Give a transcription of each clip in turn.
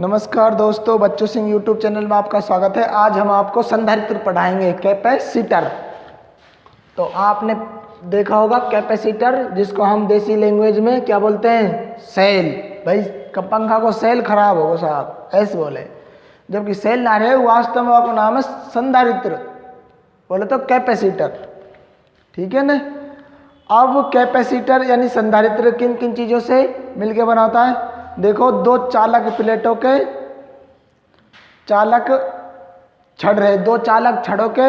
नमस्कार दोस्तों, बच्चों सिंह यूट्यूब चैनल में आपका स्वागत है। आज हम आपको संधारित्र पढ़ाएंगे, कैपेसिटर। तो आपने देखा होगा कैपेसिटर, जिसको हम देसी लैंग्वेज में क्या बोलते हैं, सेल। भाई पंखा को सेल खराब होगा साहब, ऐसे बोले, जबकि सेल ना रहे, वास्तव में आपका नाम है संधारित्र, बोले तो कैपेसिटर। ठीक है ना। अब कैपेसिटर यानी संधारित्र किन किन चीज़ों से मिलकर बना होता है? देखो, दो चालक प्लेटों के चालक छड़ रहे, दो चालक छड़ों के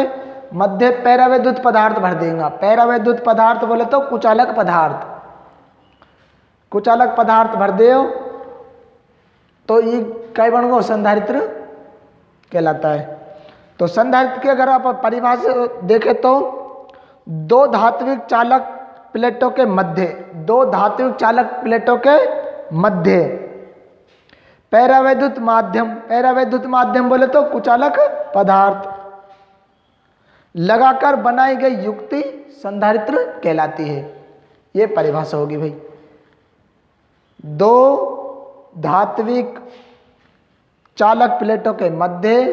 मध्य पैरावैद्युत पदार्थ भर देगा। पैरावैद्युत पदार्थ बोले तो कुचालक पदार्थ, कुचालक पदार्थ भर दे तो ये क्या बन गो, संधारित्र कहलाता है। तो संधारित्र की अगर आप परिभाषा देखें तो दो धात्विक चालक प्लेटों के मध्य, दो धात्विक चालक प्लेटों के मध्य पैरावैद्युत माध्यम, पैरावैद्युत माध्यम बोले तो कुचालक पदार्थ लगाकर बनाई गई युक्ति संधारित्र कहलाती है। ये परिभाषा होगी भाई। दो धात्विक चालक प्लेटों के मध्य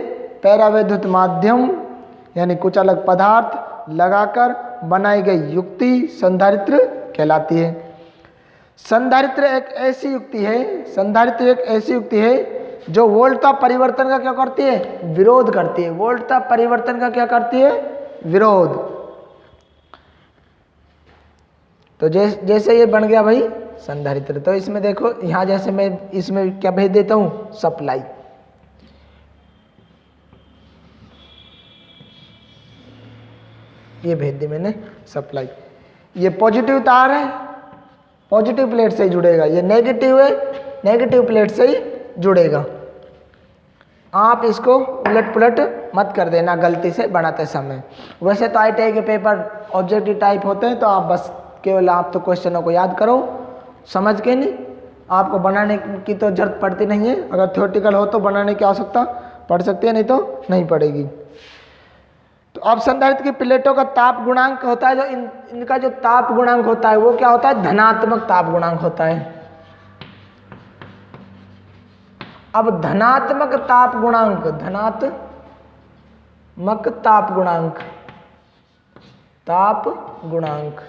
पैरावैद्युत माध्यम यानी कुचालक पदार्थ लगाकर बनाई गई युक्ति संधारित्र कहलाती है। संधारित्र एक ऐसी युक्ति है, संधारित्र एक ऐसी युक्ति है जो वोल्टता परिवर्तन का क्या करती है, विरोध करती है। वोल्टता परिवर्तन का क्या करती है, विरोध। तो जैसे ये बन गया भाई संधारित्र। तो इसमें देखो, यहां जैसे मैं इसमें क्या भेज देता हूं, सप्लाई। ये भेज दी मैंने सप्लाई। ये पॉजिटिव तार है, पॉजिटिव प्लेट से ही जुड़ेगा। ये नेगेटिव है, नेगेटिव प्लेट से ही जुड़ेगा। आप इसको उलट पुलट मत कर देना गलती से बनाते समय। वैसे तो ITI के पेपर ऑब्जेक्टिव टाइप होते हैं, तो आप बस केवल आप तो क्वेश्चनों को याद करो समझ के, नहीं आपको बनाने की तो जरूरत पड़ती नहीं है। अगर थ्योरेटिकल हो तो बनाने की आवश्यकता पड़ सकती है, नहीं तो नहीं पड़ेगी। तो अब संधारित्र की प्लेटों का ताप गुणांक होता है, जो इनका जो ताप गुणांक होता है वो क्या होता है, धनात्मक ताप गुणांक होता है। अब धनात्मक ताप गुणांक, धनात्मक ताप गुणांक, ताप गुणांक,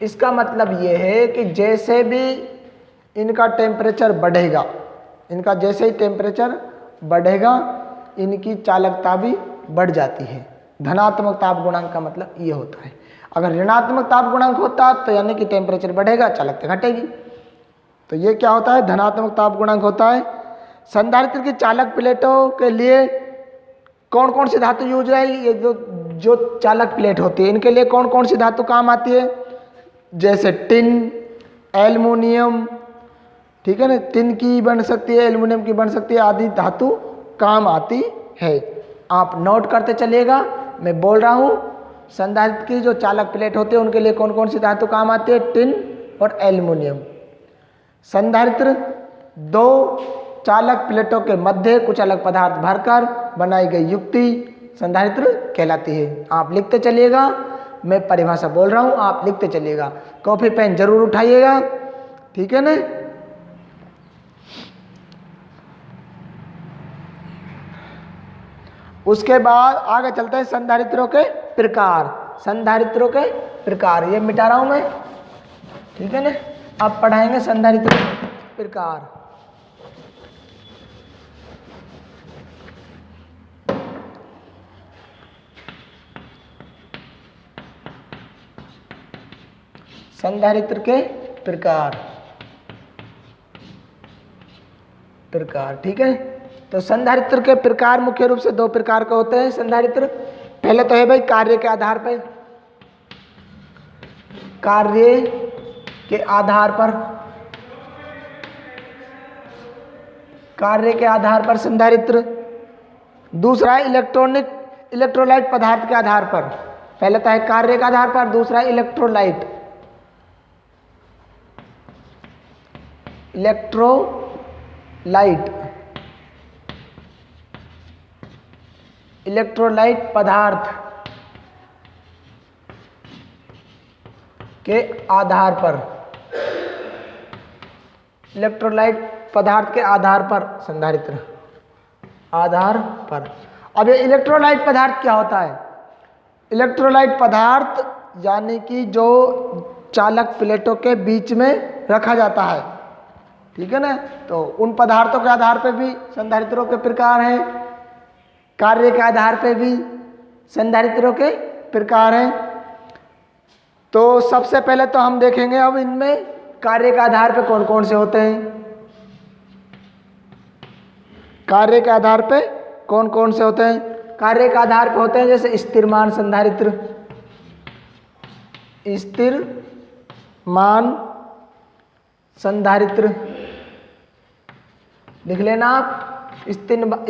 इसका मतलब ये है कि जैसे भी इनका टेम्परेचर बढ़ेगा, इनका जैसे ही टेम्परेचर बढ़ेगा इनकी चालकता भी बढ़ जाती है। धनात्मक ताप गुणांक का मतलब ये होता है। अगर ऋणात्मक ताप गुणांक होता तो यानी कि टेम्परेचर बढ़ेगा, चालकता घटेगी। तो ये क्या होता है, धनात्मक ताप गुणांक होता है। संधारित्र की चालक प्लेटों के लिए कौन कौन सी धातु यूज है? ये जो चालक प्लेट होती है, इनके लिए कौन कौन सी धातु काम आती है? जैसे टिन, एल्युमिनियम, ठीक है ना, टिन की बन सकती है, एल्युमिनियम की बन सकती है, आदि धातु काम आती है। आप नोट करते चलिएगा, मैं बोल रहा हूँ। संधारित्र की जो चालक प्लेट होते हैं उनके लिए कौन कौन सी धातु काम आती है? टिन और एल्युमिनियम। संधारित्र दो चालक प्लेटों के मध्य कुचालक पदार्थ भरकर बनाई गई युक्ति संधारित्र कहलाती है। आप लिखते चलिएगा, मैं परिभाषा बोल रहा हूँ, आप लिखते चलिएगा। कॉपी पेन जरूर उठाइएगा, ठीक है ना। उसके बाद आगे चलते हैं संधारित्रों के प्रकार। संधारित्रों के प्रकार ये मिटा रहा हूं मैं, ठीक है ना। अब पढ़ाएंगे संधारित्रों के प्रकार। संधारित्र के प्रकार, प्रकार, ठीक है। तो संधारित्र के प्रकार मुख्य रूप से दो प्रकार के होते हैं संधारित्र। पहले तो है भाई कार्य के आधार पर, कार्य के आधार पर, कार्य के आधार पर संधारित्र। दूसरा है इलेक्ट्रोलाइट पदार्थ के आधार पर। पहले तो है कार्य के आधार पर, दूसरा है इलेक्ट्रोलाइट, इलेक्ट्रोलाइट पदार्थ के आधार पर, इलेक्ट्रोलाइट पदार्थ के आधार पर संधारित्र, आधार पर। अब ये इलेक्ट्रोलाइट पदार्थ क्या होता है? इलेक्ट्रोलाइट पदार्थ यानी कि जो चालक प्लेटों के बीच में रखा जाता है, ठीक है ना। तो उन पदार्थों के आधार पर भी संधारित्रों के प्रकार हैं, कार्य के आधार पर भी संधारित्रों के प्रकार हैं। तो सबसे पहले तो हम देखेंगे अब इनमें कार्य के आधार पर कौन कौन से होते हैं। कार्य के आधार पे कौन कौन से होते हैं? कार्य के आधार पे होते हैं जैसे स्थिरमान संधारित्र, स्थिरमान संधारित्र लिख लेना आप,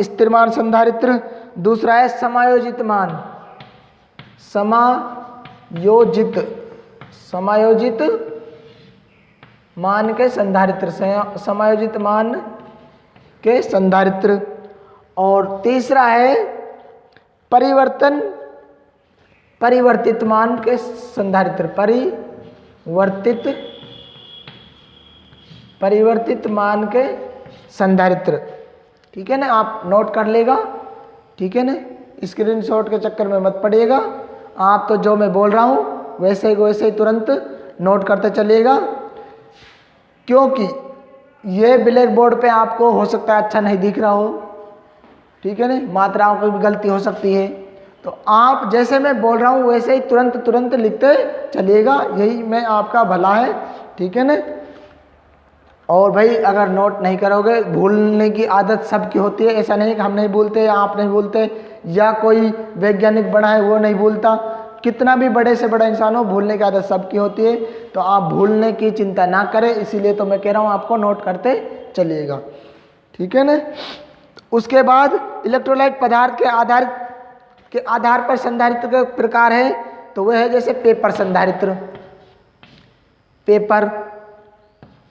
स्थिरमान संधारित्र। दूसरा है समायोजित मान, समायोजित मान के संधारित्र, समायोजित मान के संधारित्र। और तीसरा है परिवर्तित मान के संधारित्र, परिवर्तित मान के संधारित्र, ठीक है ना। आप नोट कर लेगा, ठीक है ना, स्क्रीनशॉट के चक्कर में मत पड़िएगा। आप तो जो मैं बोल रहा हूँ वैसे ही तुरंत नोट करते चलिएगा, क्योंकि ये ब्लैक बोर्ड पे आपको हो सकता है अच्छा नहीं दिख रहा हो, ठीक है ना, मात्राओं की भी गलती हो सकती है। तो आप जैसे मैं बोल रहा हूँ वैसे ही तुरंत लिखते चलिएगा, यही मैं आपका भला है, ठीक है ना। और भाई अगर नोट नहीं करोगे, भूलने की आदत सबकी होती है, ऐसा नहीं कि हम नहीं भूलते या आप नहीं भूलते या कोई वैज्ञानिक बड़ा है वो नहीं भूलता। कितना भी बड़े से बड़ा इंसान हो, भूलने की आदत सबकी होती है। तो आप भूलने की चिंता ना करें, इसीलिए तो मैं कह रहा हूँ आपको नोट करते चलिएगा, ठीक है ना। उसके बाद इलेक्ट्रोलाइट पदार्थ के आधार पर संधारित्र के प्रकार है, तो वह है जैसे पेपर संधारित्र, पेपर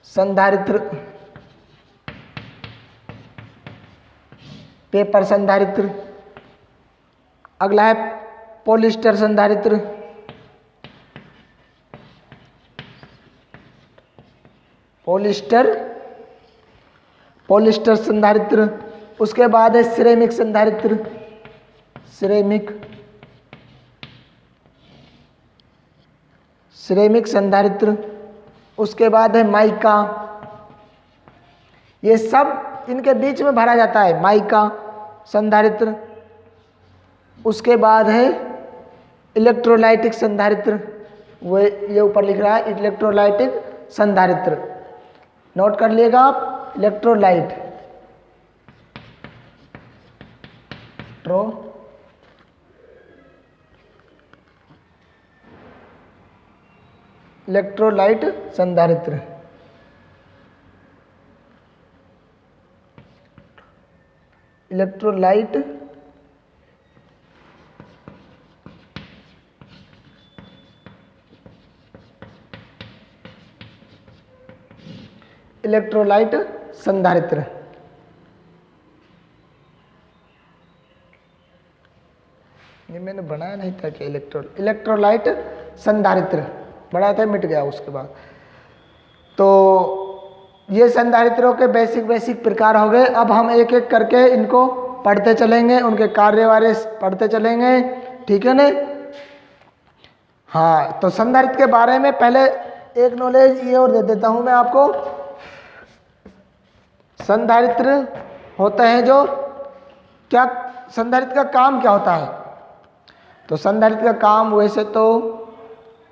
संधारित्र, पेपर संधारित्र। अगला है पॉलिस्टर संधारित्र, पॉलिस्टर संधारित्र। उसके बाद है सिरेमिक संधारित्र, सिरेमिक संधारित्र। उसके बाद है माइका, ये सब इनके बीच में भरा जाता है, माइका संधारित्र। उसके बाद है इलेक्ट्रोलाइटिक संधारित्र, वो ये ऊपर लिख रहा है इलेक्ट्रोलाइटिक संधारित्र, नोट कर लिएगा आप। इलेक्ट्रोलाइट संधारित्र, इलेक्ट्रोलाइट संधारित्र। ये मैंने बनाया नहीं था कि इलेक्ट्रोलाइट संधारित्र बनाया था, मिट गया उसके बाद। तो ये संधारित्रों के बेसिक प्रकार हो गए। अब हम एक एक करके इनको पढ़ते चलेंगे, उनके कार्य वारे पढ़ते चलेंगे, ठीक है ना। हाँ, तो संधारित्र के बारे में पहले एक नॉलेज ये और दे देता हूँ मैं आपको। संधारित्र होते हैं जो क्या, संधारित्र का काम क्या होता है? तो संधारित्र का काम वैसे तो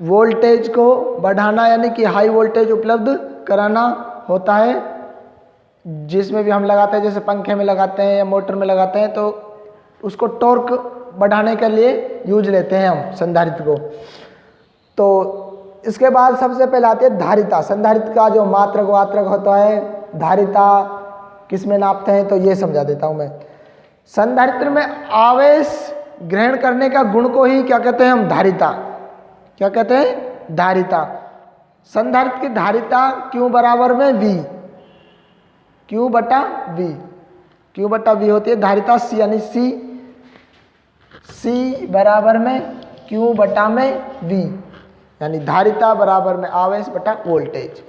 वोल्टेज को बढ़ाना, यानी कि हाई वोल्टेज उपलब्ध कराना होता है, जिसमें भी हम लगाते हैं, जैसे पंखे में लगाते हैं या मोटर में लगाते हैं, तो उसको टॉर्क बढ़ाने के लिए यूज लेते हैं हम संधारित्र को। तो इसके बाद सबसे पहले आती है धारिता। संधारित्र का जो मात्रक वात्रक होता है, धारिता किस में नापते हैं, तो ये समझा देता हूँ मैं। संधारित्र में आवेश ग्रहण करने का गुण को ही क्या कहते हैं हम? धारिता। क्या कहते हैं? धारिता। संधारित्र की धारिता Q बराबर में V, Q बटा V होती है धारिता C, यानी C बराबर में Q बटा में V, यानी धारिता बराबर में आवेश बटा वोल्टेज।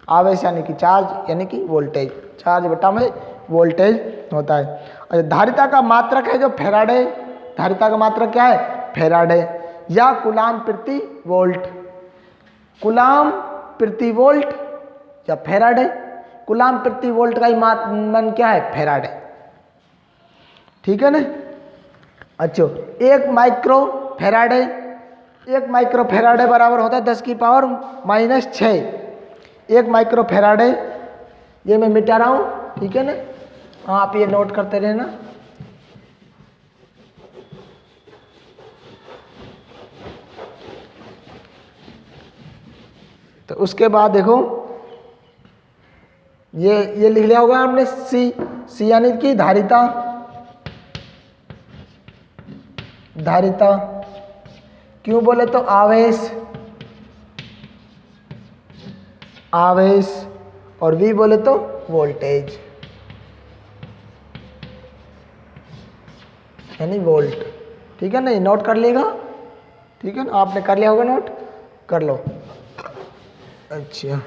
आवेश यानी कि चार्ज यानी कि वोल्टेज, चार्ज बटा में वोल्टेज होता है। अच्छा, धारिता का मात्रक है जो फैराडे, धारिता का मात्रक क्या है? फैराडे या कूलाम प्रति वोल्ट, कूलाम प्रति वोल्ट या फैराडे। कूलाम प्रति वोल्ट का ही मान क्या है? फैराडे। ठीक है ना। अच्छा, 1 माइक्रो फैराडे, 1 माइक्रो फैराडे बराबर होता है 10 की पावर -6। 1 माइक्रो फैराडे, ये मैं मिटा रहा हूँ, ठीक है ना। आप ये नोट करते रहना। तो उसके बाद देखो ये लिख लिया होगा आपने सी यानी कि धारिता, धारिता क्यों बोले तो आवेश, आवेश, और वी बोले तो वोल्टेज यानी वोल्ट। ठीक है ना, ये नोट कर लेगा। ठीक है ना, आपने कर लिया होगा नोट, कर लो। अच्छा,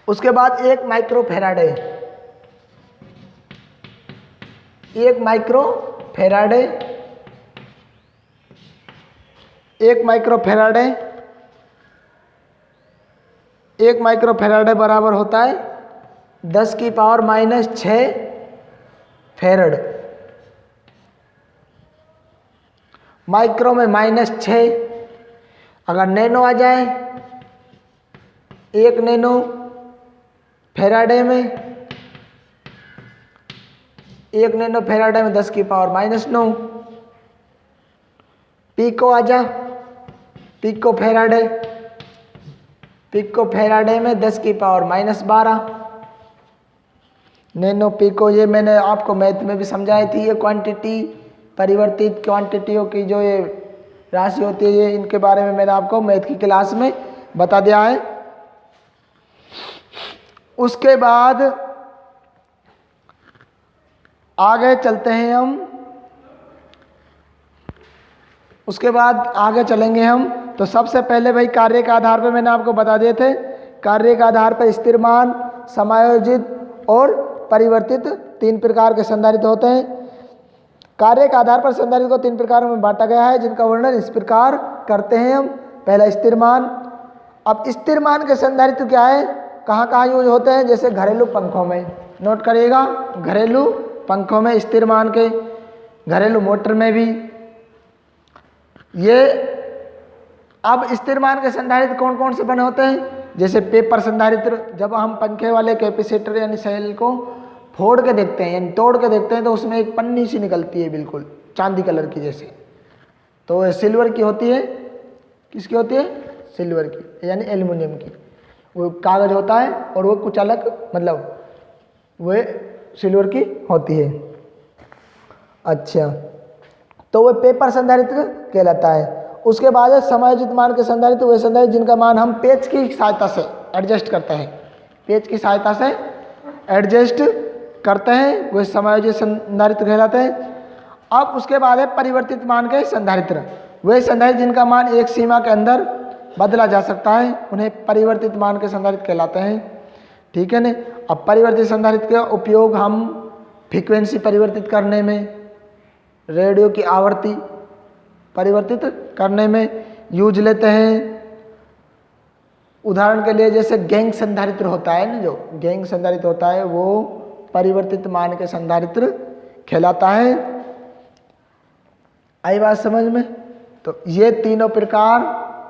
उसके बाद 1 micro Faraday, 1 micro Faraday, 1 micro Faraday, 1 micro Faraday बराबर होता है 10 की पावर -6 फैरड। माइक्रो में -6, अगर नैनो आ जाए, 1 नैनो फैराडे में, 1 नैनो फैराडे में 10 की पावर -9। पिको आ जा, पिको फैराडे, पिको फैराडे में 10 की पावर -12। नैनो पिको, ये मैंने आपको मैथ में भी समझाई थी। ये क्वांटिटी, परिवर्तित क्वांटिटियों की जो ये राशि होती है, ये इनके बारे में मैंने आपको मैथ की क्लास में बता दिया है। उसके बाद आगे चलते हैं हम, उसके बाद आगे चलेंगे हम। तो सबसे पहले भाई कार्य के आधार पर मैंने आपको बता दिए थे, कार्य के आधार पर स्थिर मान, समायोजित और परिवर्तित 3 प्रकार के संधारित्र होते हैं। कार्य के आधार पर संधारित्र को 3 प्रकारों में बांटा गया है, जिनका वर्णन इस प्रकार करते हैं हम। पहला स्थिर मान। अब स्थिर मान के संधारित्र क्या है, कहाँ कहाँ यूज होते हैं? जैसे घरेलू पंखों में, नोट करिएगा, घरेलू पंखों में स्थिर मान के, घरेलू मोटर में भी। ये अब स्थिर मान के संधारित्र कौन कौन से बने होते हैं? जैसे पेपर संधारित्र, जब हम पंखे वाले कैपेसिटर यानी सेल को फोड़ के देखते हैं यानी तोड़ के देखते हैं, तो उसमें एक पन्नी सी निकलती है बिल्कुल चांदी कलर की जैसे, तो वो सिल्वर की होती है। किसकी होती है? सिल्वर की यानी एल्युमिनियम की। वो कागज होता है और वो कुछ अलग, मतलब वो सिल्वर की होती है। अच्छा, तो वो पेपर संधारित्र कहलाता है। उसके बाद है समायोजित मान के संधारित्र, वे संधारित्र जिनका मान हम पेच की सहायता से एडजस्ट करते हैं, पेच की सहायता से एडजस्ट करते हैं, वे समायोजित संधारित्र कहलाते हैं। अब उसके बाद है परिवर्तित मान के संधारित्र, वे संधारित्र जिनका मान एक सीमा के अंदर बदला जा सकता है, उन्हें परिवर्तित मान के संधारित्र कहलाते हैं। ठीक है न। अब परिवर्तित संधारित्र का उपयोग हम फ्रीक्वेंसी परिवर्तित करने में, रेडियो की आवृत्ति परिवर्तित करने में यूज लेते हैं। उदाहरण के लिए जैसे गैंग संधारित्र होता है ना, जो गैंग संधारित्र होता है वो परिवर्तित मान के संधारित्र कहलाता है। आई बात समझ में? तो ये तीनों प्रकार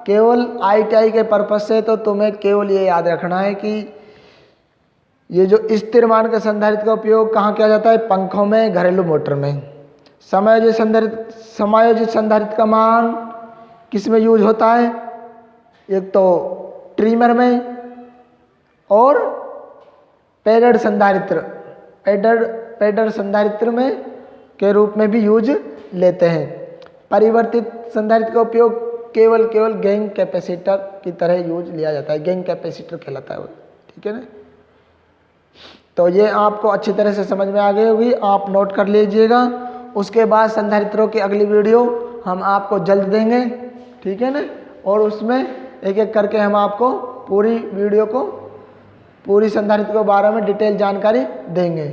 केवल ITI के पर्पज से तो तुम्हें केवल ये याद रखना है कि ये जो स्थिर मान के संधारित्र का उपयोग कहाँ किया जाता है? पंखों में, घरेलू मोटर में। समायोजित संधारित्र का मान किस में यूज होता है? एक तो ट्रिमर में और पैडर संधारित्र, पैडर संधारित्र में के रूप में भी यूज लेते हैं। परिवर्तित संधारित्र का उपयोग केवल गैंग कैपेसिटर की तरह यूज लिया जाता है, गैंग कैपेसिटर कहलाता है वो। ठीक है ना। तो ये आपको अच्छी तरह से समझ में आ गई होगी, आप नोट कर लीजिएगा। उसके बाद संधारित्रों की अगली वीडियो हम आपको जल्द देंगे। ठीक है ना, और उसमें एक एक करके हम आपको पूरी वीडियो को, पूरी संधारित्र के बारे में डिटेल जानकारी देंगे।